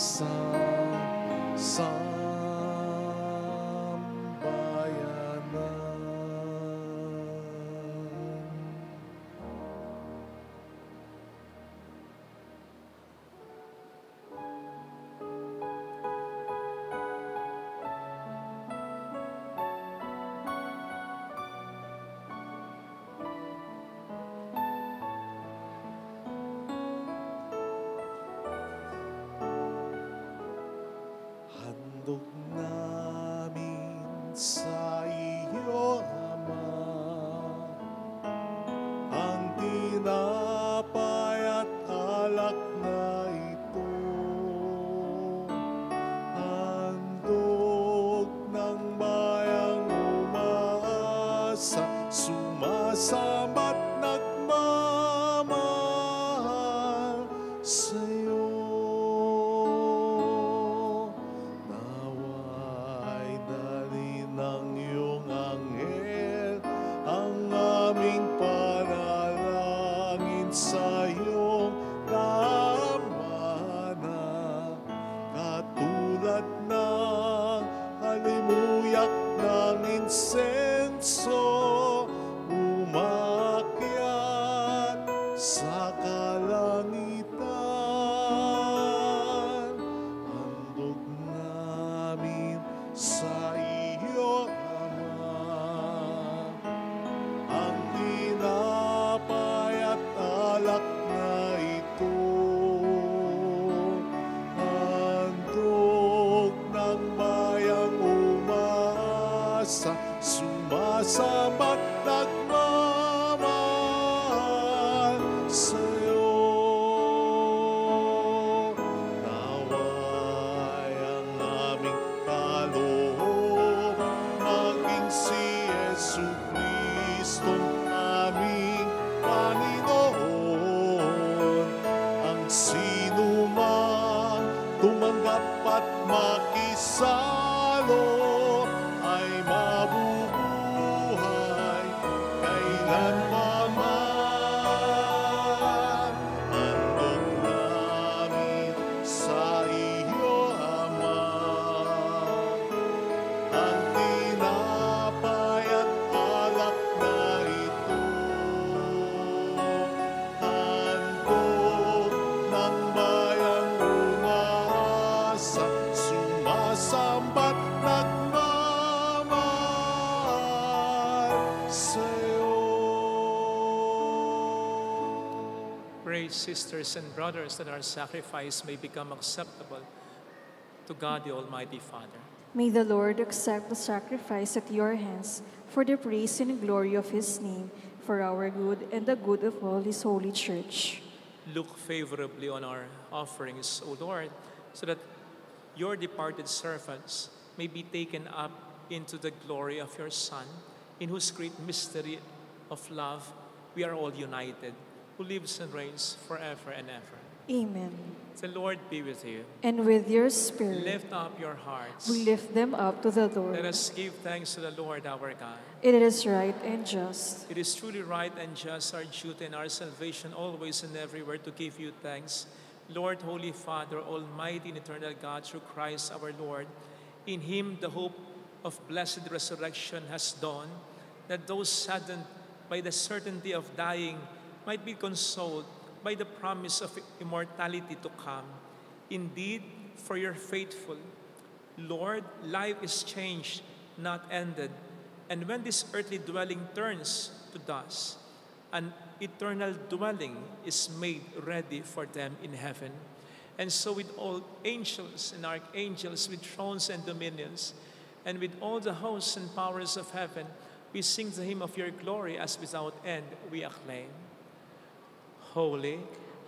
isang sambayanan. Handog namin sa iyo, Ama, ang tinapay at alak na ito. Handog ng bayang umaasa, sumasama't nagmamahal sa'yo. Nawa'y dali ng iyong anghel ang aming panalangin sa iyong dambana, katulad ng halimuyak ng insenso umakyat sa kalangitan. Handog namin sa iyo, Ama, ang tinapay at alak na ito. Handog ng bayang umaasa, sumasama't nagmamahal sa'yo. Nawa'y ang aming kaloob maging si Jesucristo aming Panginoon. Ang sino man tumanggap at makisalo ay mabubuhay kailanpaman. Handog namin sa iyo, Ama, ang tinapay at alak na ito. Handog ng bayang umaasa, sumasamba't nagmamahal sa'yo. Pray, sisters and brothers, that our sacrifice may become acceptable to God the Almighty Father. May the Lord accept the sacrifice at your hands for the praise and glory of his name, for our good and the good of all his holy church. Look favorably on our offerings, O Lord, so that your departed servants may be taken up into the glory of your Son, in whose great mystery of love we are all united, who lives and reigns forever and ever. Amen. The Lord be with you. And with your spirit, Lift up your hearts. we lift them up to the Lord. Let us give thanks to the Lord our God. It is right and just. It is truly right and just, our duty and our salvation, always and everywhere, to give you thanks. Lord, Holy Father, Almighty and eternal God, through Christ our Lord, in Him the hope of blessed resurrection has dawned, that those saddened by the certainty of dying might be consoled by the promise of immortality to come. Indeed, for your faithful, Lord, life is changed, not ended. And when this earthly dwelling turns to dust, an eternal dwelling is made ready for them in heaven. And so with all angels and archangels, with thrones and dominions, and with all the hosts and powers of heaven, we sing the hymn of your glory as without end we acclaim. Holy,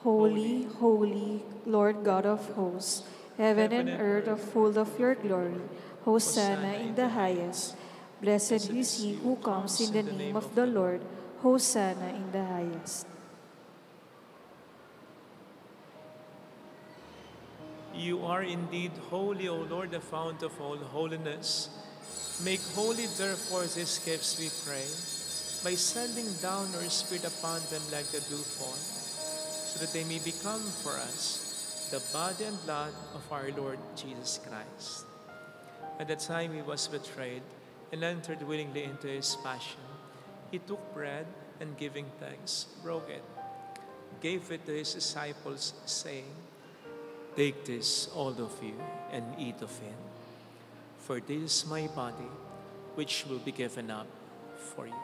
Holy, holy, Lord God of hosts, heaven and earth are full of your glory. Hosanna in the highest. Blessed is he who comes in the name of the Lord. Hosanna in the highest. you are indeed holy, O Lord, the fount of all holiness. Make holy, therefore, these gifts, we pray, by sending down your Spirit upon them like the dewfall, so that they may become for us the body and blood of our Lord Jesus Christ. At the time he was betrayed and entered willingly into his passion, he took bread and giving thanks, broke it, gave it to his disciples, saying, "Take this, all of you, and eat of it. For this is my body, which will be given up for you."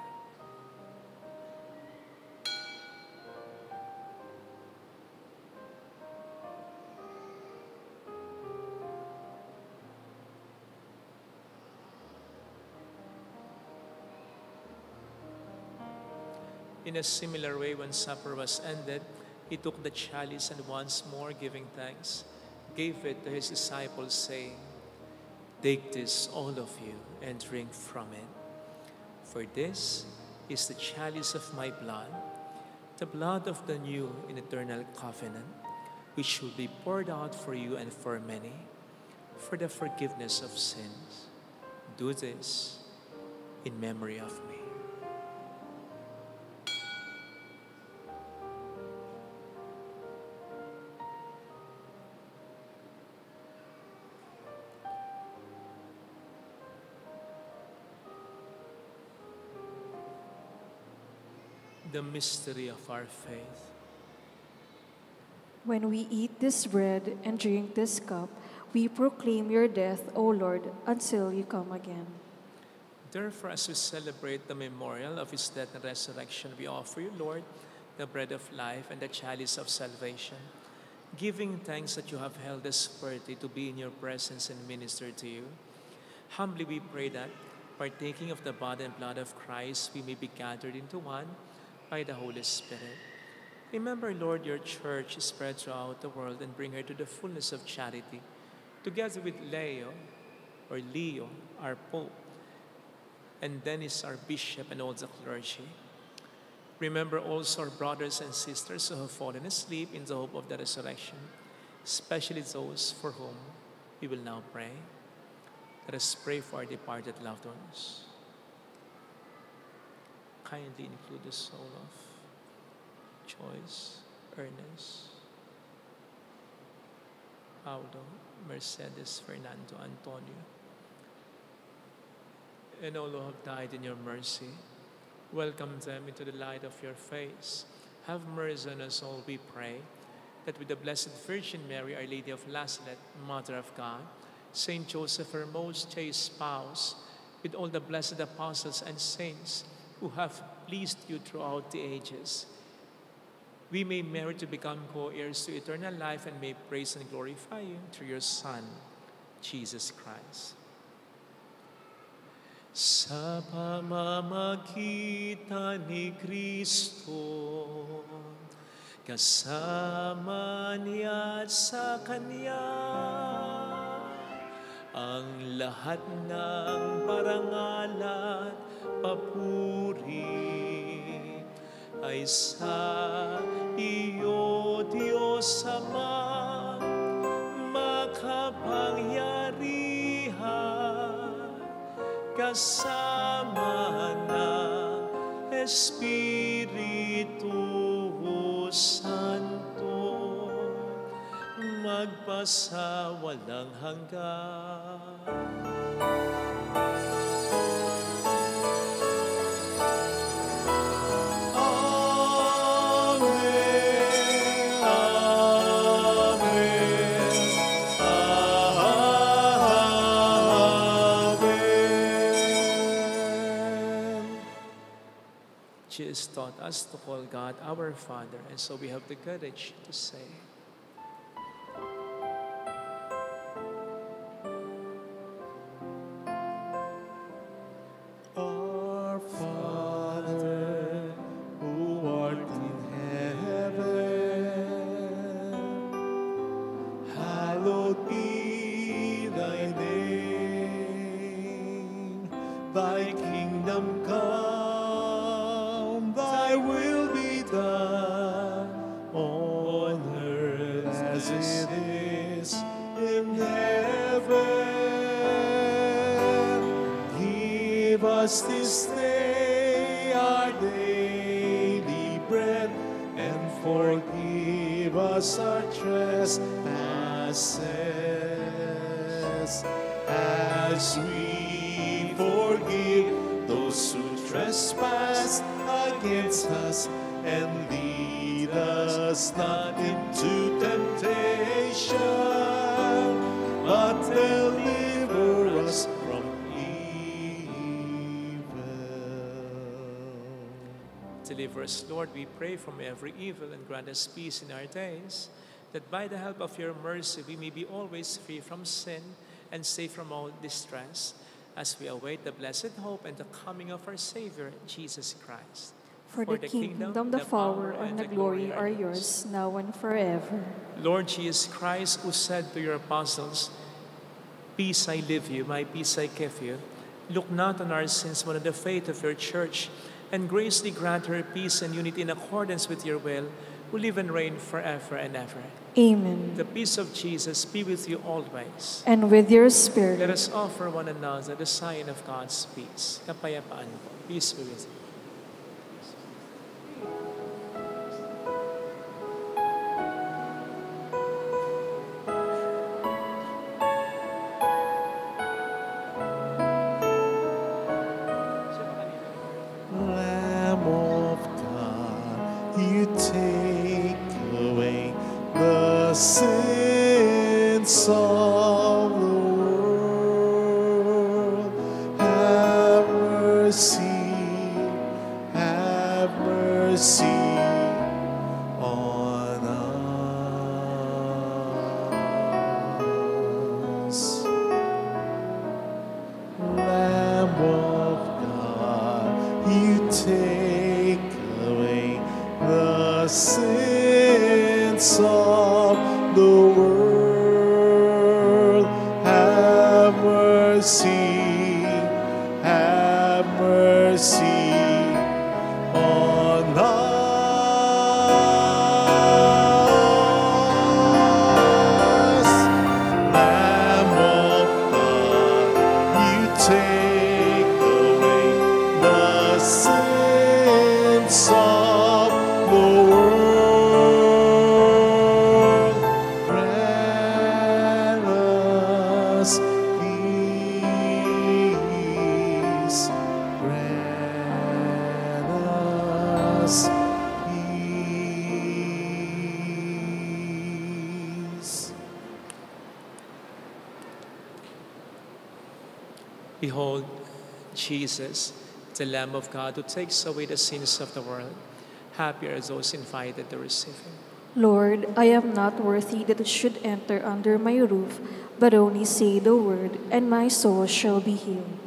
In a similar way, when supper was ended, he took the chalice and once more giving thanks, gave it to his disciples, saying, "Take this, all of you, and drink from it. For this is the chalice of my blood, the blood of the new and eternal covenant, which will be poured out for you and for many, for the forgiveness of sins. Do this in memory of me." The mystery of our faith. When we eat this bread and drink this cup, we proclaim your death, O Lord, until you come again. Therefore, as we celebrate the memorial of his death and resurrection, we offer you, Lord, the bread of life and the chalice of salvation, giving thanks that you have held us worthy to be in your presence and minister to you. Humbly we pray that, partaking of the body and blood of Christ, we may be gathered into one by the Holy Spirit. Remember, Lord, your church is spread throughout the world and bring her to the fullness of charity, together with Leo, our Pope, and Dennis, our Bishop, and all the clergy. Remember also our brothers and sisters who have fallen asleep in the hope of the resurrection, especially those for whom we will now pray. Let us pray for our departed loved ones. Kindly include the soul of Joyce, Ernest, Paulo, Mercedes, Fernando, Antonio, and all who have died in your mercy. Welcome them into the light of your face. Have mercy on us all, we pray, that with the Blessed Virgin Mary, Our Lady of Lazaret, Mother of God, Saint Joseph, her most chaste spouse, with all the blessed apostles and saints who have pleased you throughout the ages, we may merit to become co-heirs to eternal life and may praise and glorify you through your Son, Jesus Christ. Sa pamamagitan ni Kristo, kasama niya at sa Kanya, ang lahat ng parangal at papuri ay sa iyo, Diyos Ama, makapangyarihan, kasama ng Espiritu Santo, magpasawalang hanggan. Jesus taught us to call God our Father, and so we have the courage to say, Our Father, who art in heaven, hallowed be thy name. Thy kingdom come, thy will be done on earth as it is in heaven. Give us this day our daily bread, and forgive us our trespasses, as we forgive those who trespass against us, and lead us not into temptation, but deliver us from evil. Deliver us, Lord, we pray, from every evil, and grant us peace in our days, that by the help of your mercy we may be always free from sin and safe from all distress, as we await the blessed hope and the coming of our Savior, Jesus Christ. For the kingdom, the power, and the glory are yours, now and forever. Lord Jesus Christ, who said to your apostles, "Peace I leave you, my peace I give you," look not on our sins, but on the faith of your church, and graciously grant her peace and unity in accordance with your will, who live and reign forever and ever. Amen. The peace of Jesus be with you always. And with your spirit. Let us offer one another the sign of God's peace. Kapayapaan po. Peace be with you. Lamb of God, you take away the sins of the world. Have mercy, have mercy on us. Lamb of God, you take away the sins of the world. Have mercy, have mercy on us. Lamb of God, you take away the sins of the world. Grant us peace. Grant us peace. Behold, Jesus, the Lamb of God, who takes away the sins of the world. Happy are those invited to receive him. Lord, I am not worthy that it should enter under my roof, but only say the word, and my soul shall be healed.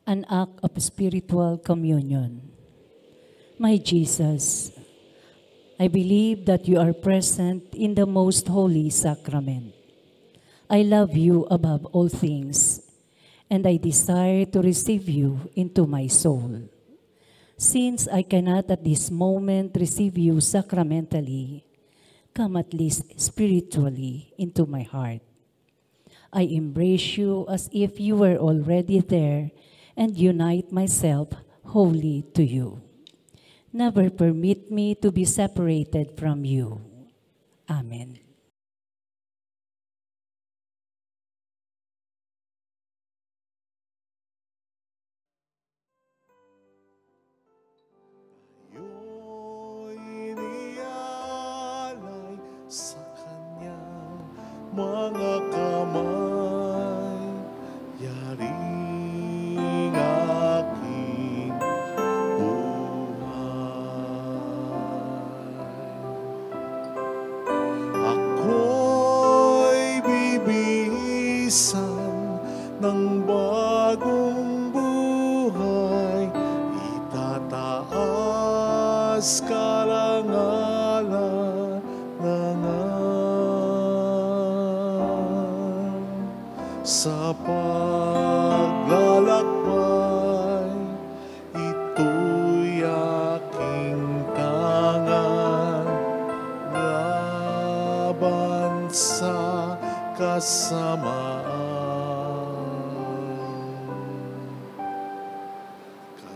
An act of spiritual communion. My Jesus, I believe that you are present in the most holy sacrament. I love you above all things, and I desire to receive you into my soul. Since I cannot at this moment receive you sacramentally, come at least spiritually into my heart. I embrace you as if you were already there and unite myself wholly to you. Never permit me to be separated from you. Amen. Tayo'y inialay sa kanyang mga kamay. Yaring aking buhay.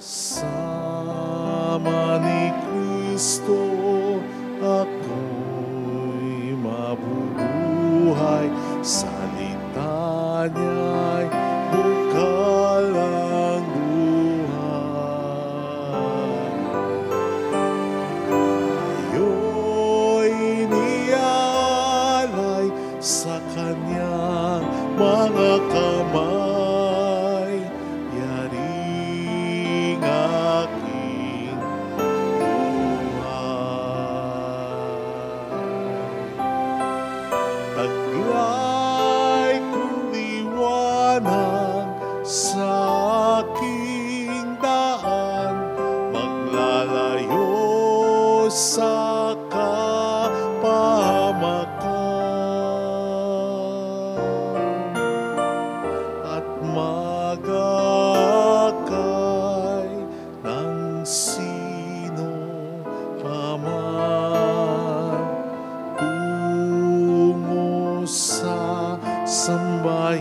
Kasama ni Kristo ako'y mabubuhay, salita niya'y bukal ang buhay. Ayo'y inialay sa kanyang mga kamay, yaring aking buhay. Taglay kong liwanag sa aking daan, maglalayo sa kapahamakan at magakay ng sino paman tungo sa sambayanan.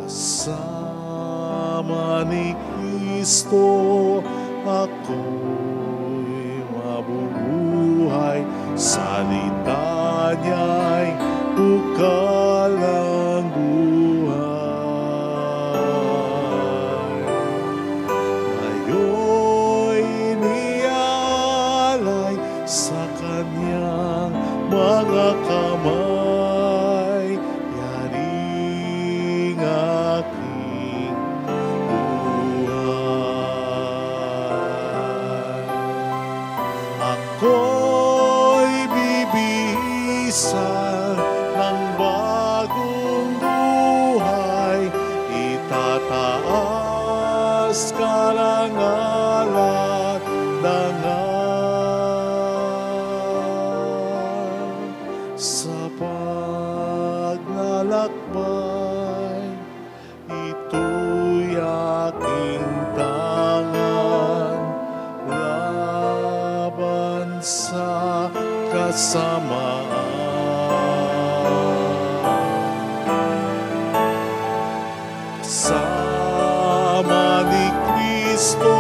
Kasama ni Kristo ako'y mabubuhay, salita niya'y bukal ang buhay. Ayo'y inialay sa kanyang mga kamay, yaring aking buhay. Ako'y bibihisan ng bagong buhay, itataas karangalan dangal. Sa paglalakbay, ito'y aking tangan, laban sa kasamaan. Kasama ni Kristo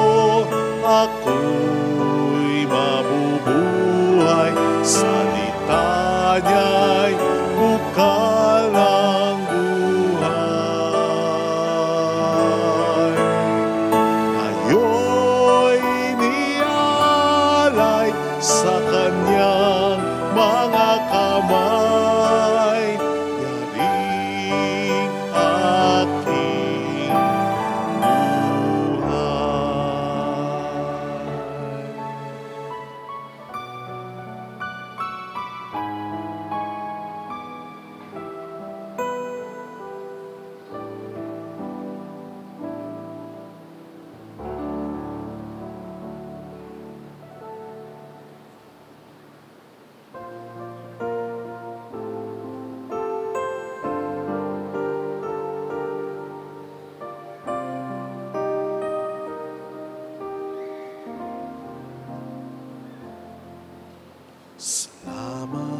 ako'y mabubuhay, salita niya'y bukal ang buhay. Ayo'y inialay sa kanyang mga kamay, yaring aking salamat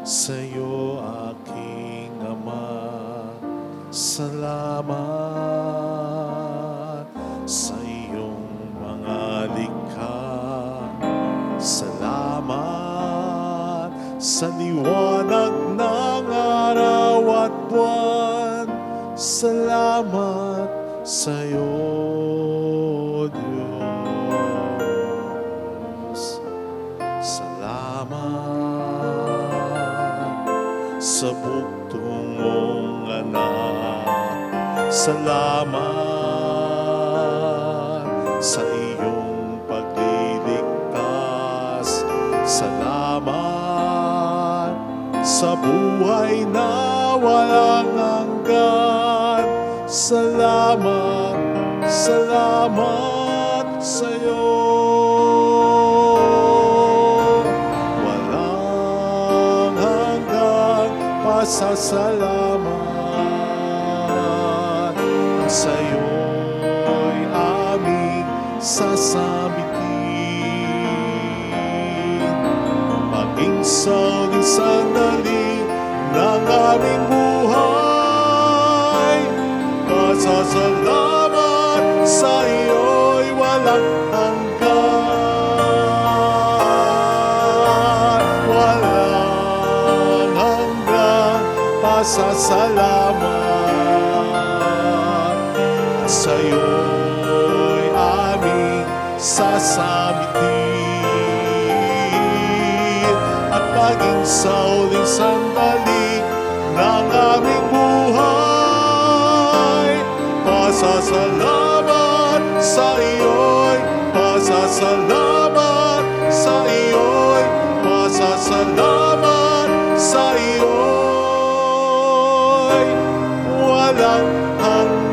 sa'yo, aking Ama. Salamat sa iyong mga likha. Salamat sa liwanag ng araw at buwan. Salamat sa'yo, Diyos. Salamat sa buktong mong anak. Salamat sa iyong pagliligtas. Salamat sa buhay na walang hanggan. Salamat, salamat sa'yo. Walang hanggang pasasalamat. Ang sa'yo'y aming sasabitin. Maging sa uling sandali ng aming buhay. sa iyo'y walang hanggan. Walang hanggan pasasalamat. At sa iyo'y aming sasamitin. At maging sa huling sandali ng aming buhay, pasasalamat sa iyo'y, pasasalamat sa iyo'y, pasasalamat sa iyo'y walang hanggan.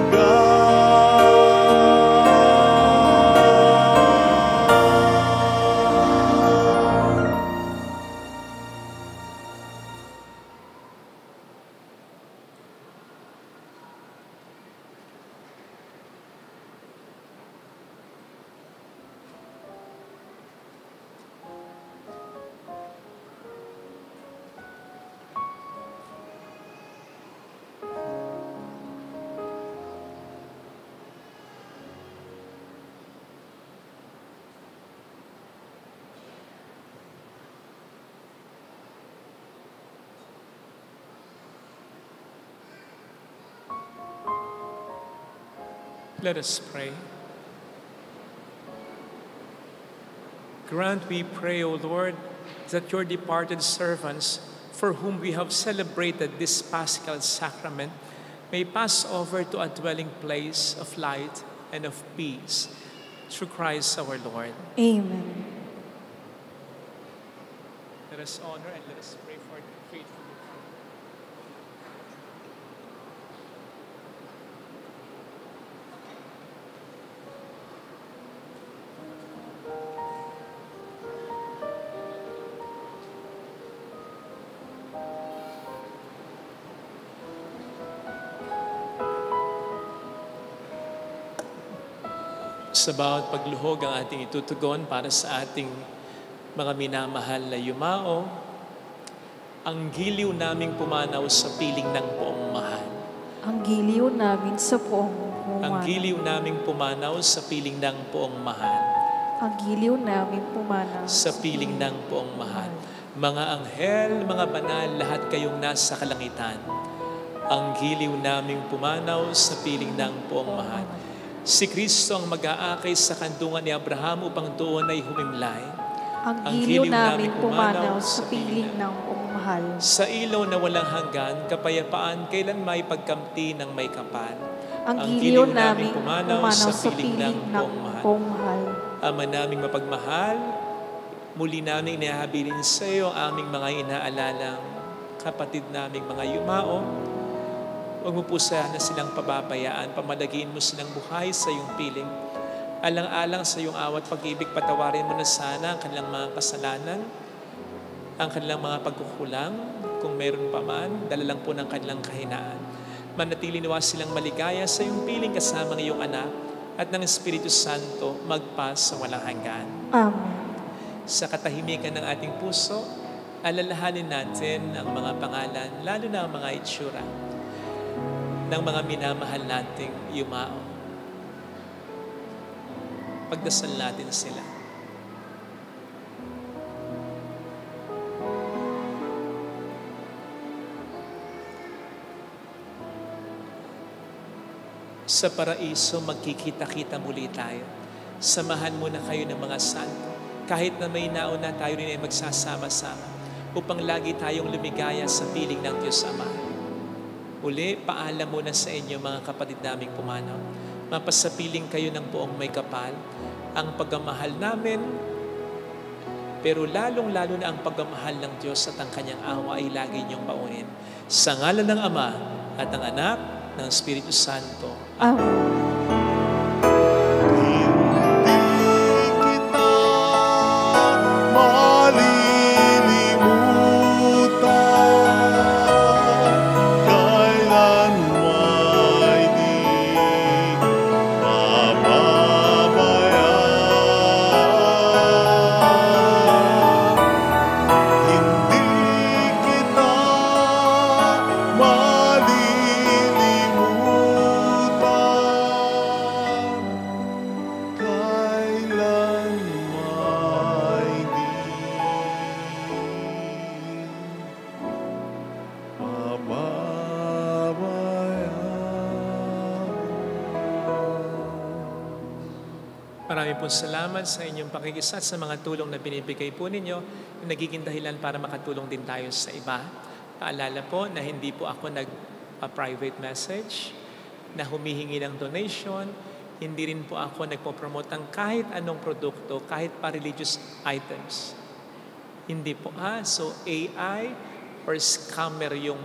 Let us pray. Grant, we pray, O Lord, that your departed servants, for whom we have celebrated this Paschal Sacrament, may pass over to a dwelling place of light and of peace. Through Christ our Lord. Amen. Let us honor and let us pray for the faithful. Sa bawat pagluhog ang ating itutugon para sa ating mga minamahal na yumao, ang giliw naming pumanaw sa piling ng poong mahal. Ang giliw namin sa poong mahal. Ang giliw naming pumanaw sa piling ng poong mahal. Ang giliw namin pumanaw Sa piling ng poong mahal. Mga anghel, mga banal, lahat kayong nasa kalangitan. Ang giliw naming pumanaw sa piling ng poong mahal. Si Kristo ang mag-aakay sa kandungan ni Abraham upang doon ay humimlay. Ang giliw namin pumanaw sa piling ng poong mahal. Sa ilaw na walang hanggan, kapayapaan kailan may pagkamti ng may kapal. Ang giliw namin pumanaw sa piling ng poong mahal. Ama naming mapagmahal, muli naming inihabilin sa iyo ang aming mga inaalalang kapatid naming mga yumao. Huwag mo po sana silang pababayaan, pamalagiin mo silang buhay sa iyong piling. Alang-alang sa iyong awat pag-ibig, patawarin mo na sana ang kanilang mga kasalanan, ang kanilang mga pagkukulang, kung meron pa man, dala lang po ng kanilang kahinaan. Manatili nawa silang maligaya sa iyong piling kasama ng iyong anak at ng Espiritu Santo magpas sa walang hanggan. Amen. Sa katahimikan ng ating puso, alalahanin natin ang mga pangalan, lalo na ang mga itsura ng mga minamahal nating yumao. Pagdasal natin sila. Sa paraiso, magkikita-kita muli tayo. Samahan mo na kayo ng mga santo. Kahit na may nauna, tayo rin ay magsasama-sama upang lagi tayong lumigaya sa piling ng Diyos Ama. Uli, paalam muna sa inyo mga kapatid naming pumanaw. Mapasapiling kayo ng buong may kapal. Ang pagmamahal namin, pero lalong-lalo na ang pagmamahal ng Diyos at ang kanyang awa ay lagi niyong paunin. Sa ngalan ng Ama at ng Anak, ng Espiritu Santo. Amen. Marami pong salamat sa inyong pakikisa sa mga tulong na binibigay po ninyo na nagiging dahilan para makatulong din tayo sa iba. Paalala po na hindi po ako nag-private message, na humihingi ng donation, hindi rin po ako nagpo-promote ng kahit anong produkto, kahit pa religious items. Hindi po. So AI or scammer yung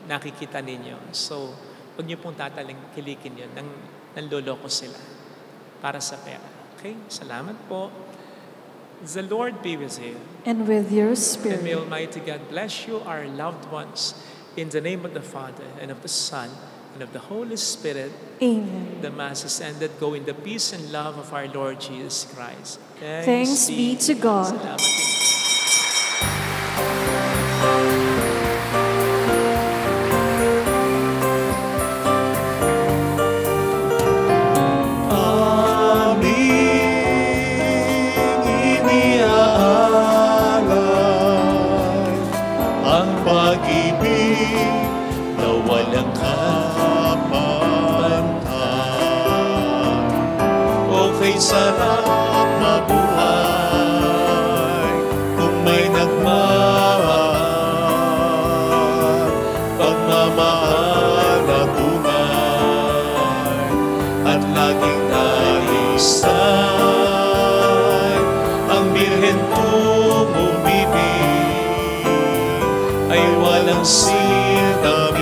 nakikita ninyo. So, huwag niyo pong kilikin yun. Nanloloko sila para sa pera. Okay? Salamat po. The Lord be with you. And with your And spirit. may Almighty God bless you, our loved ones, in the name of the Father, and of the Son, and of the Holy Spirit. Amen. The Mass is ended. Go in the peace and love of our Lord Jesus Christ. Thanks be to God. Salamat din. Pag-ibig na walang kapantay. Okay, sarap mabuhay kung may nagmamahal. Pagmamahal na tunay at laging nalisay. Ang Birhen umibig ay walang sintamis,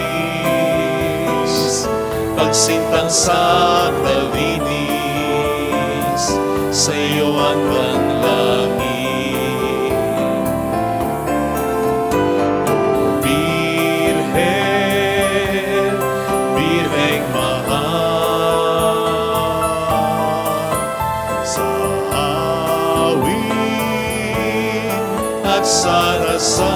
pagsintang sa kalinis, sa iyo hanggang langit. Birhen, Birheng mahal, sa awit at sa dasal